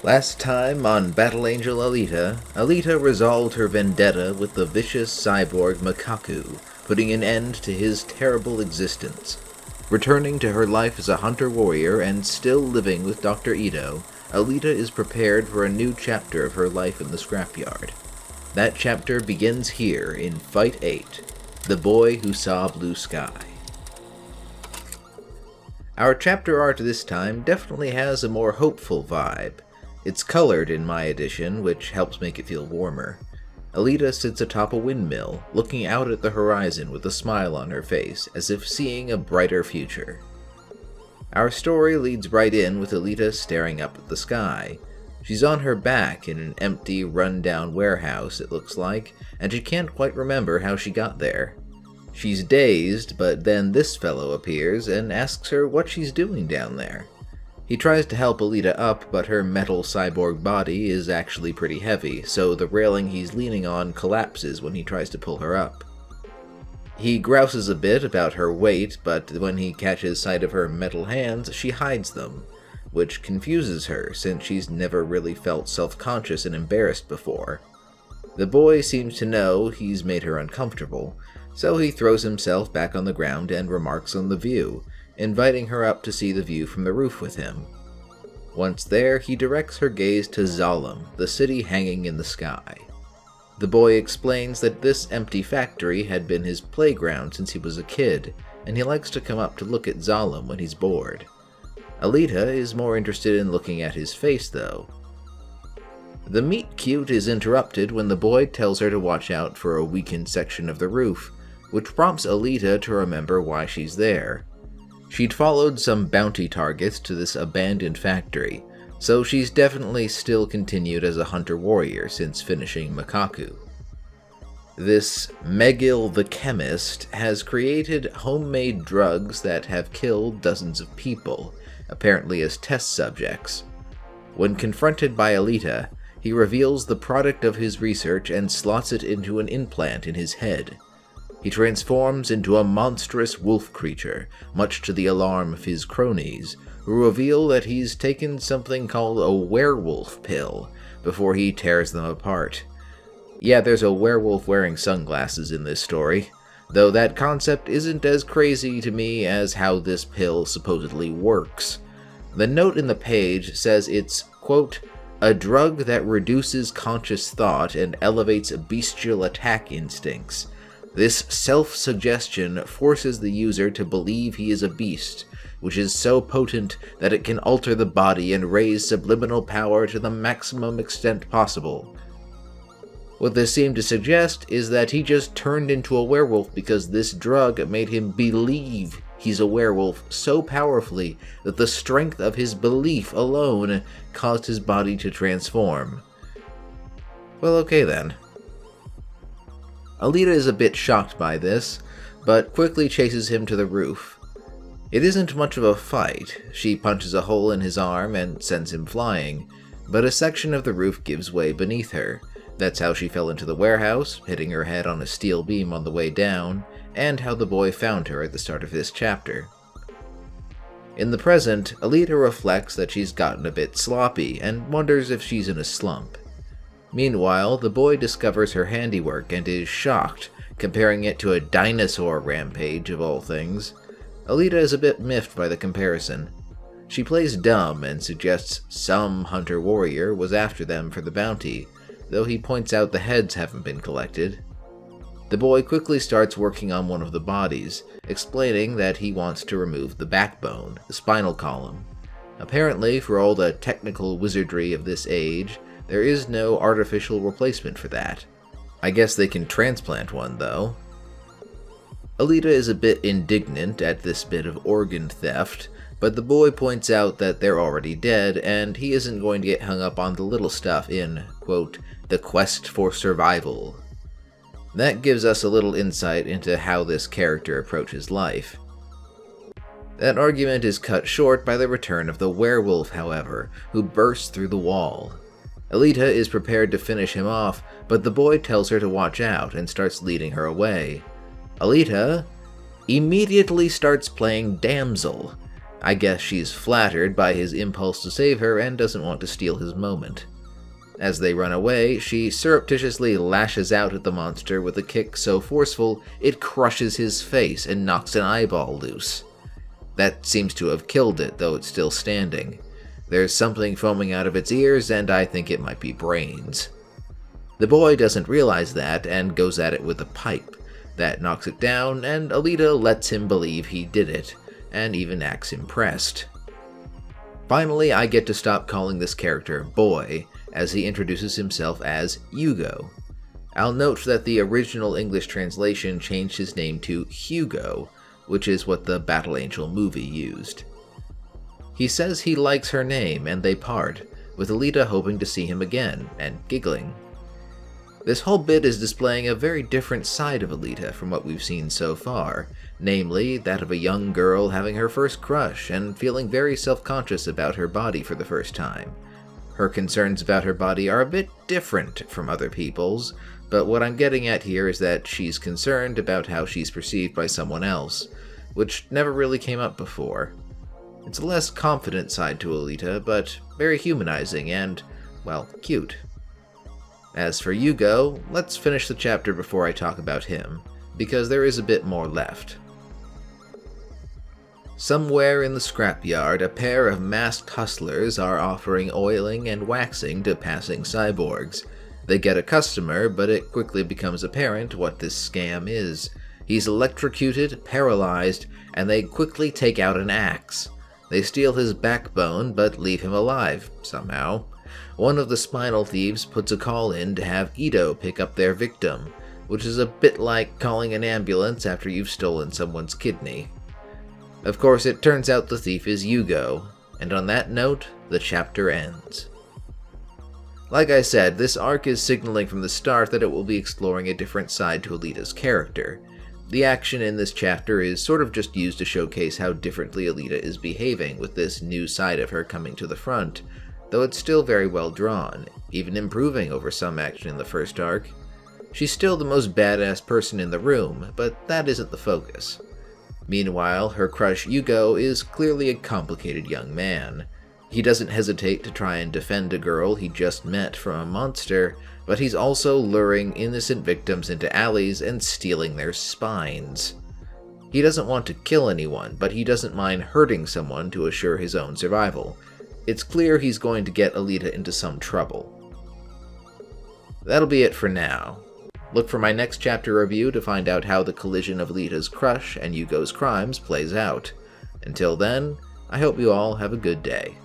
Last time on Battle Angel Alita, Alita resolved her vendetta with the vicious cyborg Makaku, putting an end to his terrible existence. Returning to her life as a hunter-warrior and still living with Dr. Ito, Alita is prepared for a new chapter of her life in the scrapyard. That chapter begins here in Fight 8, The Boy Who Saw Blue Sky. Our chapter art this time definitely has a more hopeful vibe. It's colored in my edition, which helps make it feel warmer. Alita sits atop a windmill, looking out at the horizon with a smile on her face, as if seeing a brighter future. Our story leads right in with Alita staring up at the sky. She's on her back in an empty, run-down warehouse, it looks like, and she can't quite remember how she got there. She's dazed, but then this fellow appears and asks her what she's doing down there. He tries to help Alita up, but her metal cyborg body is actually pretty heavy, so the railing he's leaning on collapses when he tries to pull her up. He grouses a bit about her weight, but when he catches sight of her metal hands, she hides them, which confuses her since she's never really felt self-conscious and embarrassed before. The boy seems to know he's made her uncomfortable, so he throws himself back on the ground and remarks on the view, inviting her up to see the view from the roof with him. Once there, he directs her gaze to Zalem, the city hanging in the sky. The boy explains that this empty factory had been his playground since he was a kid, and he likes to come up to look at Zalem when he's bored. Alita is more interested in looking at his face, though. The meet-cute is interrupted when the boy tells her to watch out for a weakened section of the roof, which prompts Alita to remember why she's there. She'd followed some bounty targets to this abandoned factory, so she's definitely still continued as a hunter-warrior since finishing Makaku. This Megil the Chemist has created homemade drugs that have killed dozens of people, apparently as test subjects. When confronted by Alita, he reveals the product of his research and slots it into an implant in his head. He transforms into a monstrous wolf creature, much to the alarm of his cronies, who reveal that he's taken something called a werewolf pill before he tears them apart. Yeah, there's a werewolf wearing sunglasses in this story, though that concept isn't as crazy to me as how this pill supposedly works. The note in the page says it's, quote, a drug that reduces conscious thought and elevates bestial attack instincts. This self-suggestion forces the user to believe he is a beast, which is so potent that it can alter the body and raise subliminal power to the maximum extent possible. What this seemed to suggest is that he just turned into a werewolf because this drug made him believe he's a werewolf so powerfully that the strength of his belief alone caused his body to transform. Well, okay then. Alita is a bit shocked by this, but quickly chases him to the roof. It isn't much of a fight. She punches a hole in his arm and sends him flying, but a section of the roof gives way beneath her. That's how she fell into the warehouse, hitting her head on a steel beam on the way down, and how the boy found her at the start of this chapter. In the present, Alita reflects that she's gotten a bit sloppy and wonders if she's in a slump. Meanwhile, the boy discovers her handiwork and is shocked, comparing it to a dinosaur rampage of all things. Alita is a bit miffed by the comparison. She plays dumb and suggests some hunter-warrior was after them for the bounty, though he points out the heads haven't been collected. The boy quickly starts working on one of the bodies, explaining that he wants to remove the backbone, the spinal column. Apparently, for all the technical wizardry of this age, there is no artificial replacement for that. I guess they can transplant one, though. Alita is a bit indignant at this bit of organ theft, but the boy points out that they're already dead, and he isn't going to get hung up on the little stuff in, quote, the quest for survival. That gives us a little insight into how this character approaches life. That argument is cut short by the return of the werewolf, however, who bursts through the wall. Alita is prepared to finish him off, but the boy tells her to watch out and starts leading her away. Alita immediately starts playing damsel. I guess she's flattered by his impulse to save her and doesn't want to steal his moment. As they run away, she surreptitiously lashes out at the monster with a kick so forceful it crushes his face and knocks an eyeball loose. That seems to have killed it, though it's still standing. There's something foaming out of its ears, and I think it might be brains. The boy doesn't realize that and goes at it with a pipe. That knocks it down, and Alita lets him believe he did it, and even acts impressed. Finally, I get to stop calling this character Boy, as he introduces himself as Hugo. I'll note that the original English translation changed his name to Hugo, which is what the Battle Angel movie used. He says he likes her name, and they part, with Alita hoping to see him again, and giggling. This whole bit is displaying a very different side of Alita from what we've seen so far, namely that of a young girl having her first crush and feeling very self-conscious about her body for the first time. Her concerns about her body are a bit different from other people's, but what I'm getting at here is that she's concerned about how she's perceived by someone else, which never really came up before. It's a less confident side to Alita, but very humanizing and, well, cute. As for Hugo, let's finish the chapter before I talk about him, because there is a bit more left. Somewhere in the scrapyard, a pair of masked hustlers are offering oiling and waxing to passing cyborgs. They get a customer, but it quickly becomes apparent what this scam is. He's electrocuted, paralyzed, and they quickly take out an axe. They steal his backbone, but leave him alive, somehow. One of the spinal thieves puts a call in to have Ito pick up their victim, which is a bit like calling an ambulance after you've stolen someone's kidney. Of course, it turns out the thief is Hugo, and on that note, the chapter ends. Like I said, this arc is signaling from the start that it will be exploring a different side to Alita's character. The action in this chapter is sort of just used to showcase how differently Alita is behaving with this new side of her coming to the front, though it's still very well drawn, even improving over some action in the first arc. She's still the most badass person in the room, but that isn't the focus. Meanwhile, her crush Hugo is clearly a complicated young man. He doesn't hesitate to try and defend a girl he just met from a monster, but he's also luring innocent victims into alleys and stealing their spines. He doesn't want to kill anyone, but he doesn't mind hurting someone to assure his own survival. It's clear he's going to get Alita into some trouble. That'll be it for now. Look for my next chapter review to find out how the collision of Alita's crush and Hugo's crimes plays out. Until then, I hope you all have a good day.